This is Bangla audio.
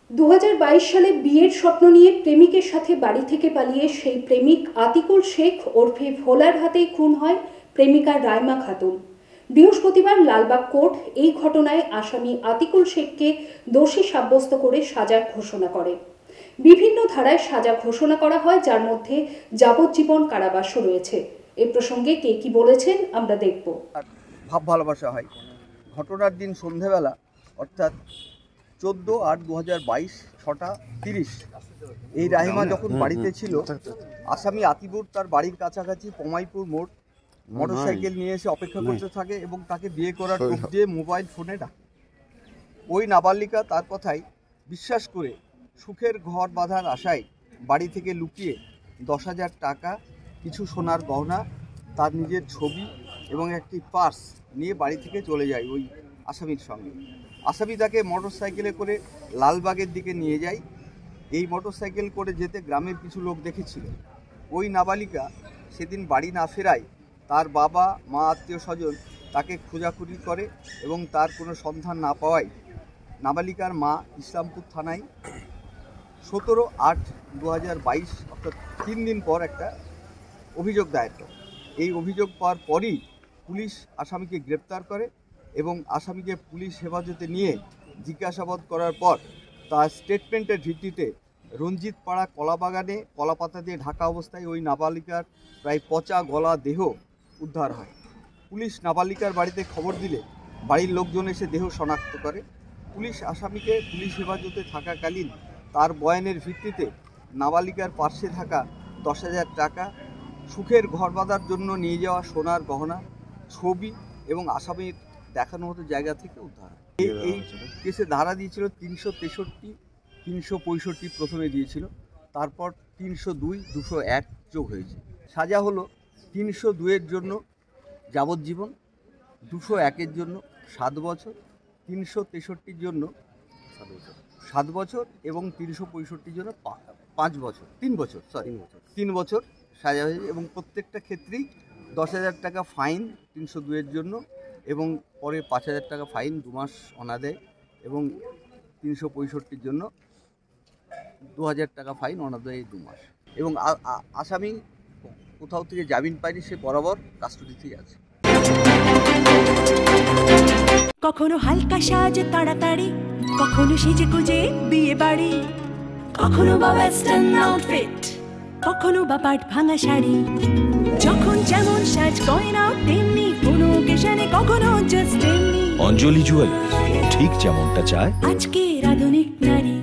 2022 সালে বিয়ের স্বপ্ন নিয়ে প্রেমিকের সাথে বাড়ি থেকে পালিয়ে সেই প্রেমিক আতিকুল শেখ ওরফে ভোলার হাতেই খুন হয় প্রেমিকা রাইমা খাতুন। বৃহস্পতিবার লালবাগ কোর্ট এই ঘটনায় আসামি আতিকুল শেখকে দোষী সাব্যস্ত করে সাজা ঘোষণা করে। বিভিন্ন ধারায় সাজা ঘোষণা করা হয়, যার মধ্যে যাবজ্জীবন কারাবাসও রয়েছে। এ প্রসঙ্গে কে কি বলেছেন আমরা দেখব। ভাব ভালোবাসা হয়। ঘটনার দিন সন্ধ্যাবেলা অর্থাৎ 14/8/2022 6:30 এই রাহিমা যখন বাড়িতে ছিল, আসামি আতিকুর তার বাড়ির কাছাকাছি পমাইপুর মোড় মোটরসাইকেল নিয়ে এসে অপেক্ষা করতে থাকে এবং তাকে বিয়ে করার টোপ দিয়ে মোবাইল ফোনে ডাকে। ওই নাবালিকা তার কথাই বিশ্বাস করে সুখের ঘর বাঁধার আশায় বাড়ি থেকে লুকিয়ে 10,000 টাকা, কিছু সোনার গহনা, তার নিজের ছবি এবং একটি পার্স নিয়ে বাড়ি থেকে চলে যায় ওই আসামির সঙ্গে। আসামি তাকে মোটরসাইকেলে করে লালবাগের দিকে নিয়ে যায়। এই মোটরসাইকেল করে যেতে গ্রামের কিছু লোক দেখেছিল। ওই নাবালিকা সেদিন বাড়ি না ফেরায় তার বাবা মা আত্মীয় স্বজন তাকে খোঁজাখুঁজি করে এবং তার কোনো সন্ধান না পাওয়ায় নাবালিকার মা ইসলামপুর থানায় 17/8/2022 অর্থাৎ 3 দিন পর একটা অভিযোগ দায়ের করে। এই অভিযোগ পাওয়ার পরই পুলিশ আসামিকে গ্রেপ্তার করে এবং আসামিকে পুলিশ হেফাজতে নিয়ে জিজ্ঞাসাবাদ করার পর তার স্টেটমেন্টের ভিত্তিতে রঞ্জিত পাড়া কলাবাগানে কলাপাতা দিয়ে ঢাকা অবস্থায় ওই নাবালিকার প্রায় পচা গলা দেহ উদ্ধার হয়। পুলিশ নাবালিকার বাড়িতে খবর দিলে বাড়ির লোকজন এসে দেহ শনাক্ত করে। পুলিশ আসামিকে পুলিশ হেফাজতে থাকাকালীন তার বয়ানের ভিত্তিতে নাবালিকার পার্শ্বে থাকা 10,000 টাকা, সুখের ঘর বাঁধার জন্য নিয়ে যাওয়া সোনার গহনা, ছবি এবং আসামির দেখানো মতো জায়গা থেকে উদ্ধার। এই কেসে ধারা দিয়েছিল 363, 365 প্রথমে দিয়েছিল, তারপর 302, 201 যোগ হয়েছে। সাজা হলো 302-এর জন্য যাবজ্জীবন, 201-এর জন্য 7 বছর, 363-র জন্য 7 বছর এবং 365-র জন্য 5 বছর, 3 বছর সাজা হয়েছে। এবং প্রত্যেকটা ক্ষেত্রেই 10,000 টাকা ফাইন 302-এর জন্য এবং পরে 5,000 টাকা ফাইন 2 মাস অনাদায়, এবং 365-র জন্য 2,000 টাকা ফাইন অনাদায় 2 মাস। এবং আসামি কোথাও থেকে জামিন পায়নি, সে বরাবর কাস্টডিতেই আছে। কখনো হালকা সাজ তাড়াতাড়ি, কখনো সেজে গুজে বিয়ে বাড়ি, কখনো বা ওয়েস্টার্ন আউটফিট, কখনো বা পাট ভাঙা শাড়ি। যখন যেমন সাজ গয়না তেমনি, কোনো অকেশনে কখনো জাস্ট তেমনি। অঞ্জলি জুয়েলার্স, ঠিক যেমনটা চায় আজকের আধুনিক নারী।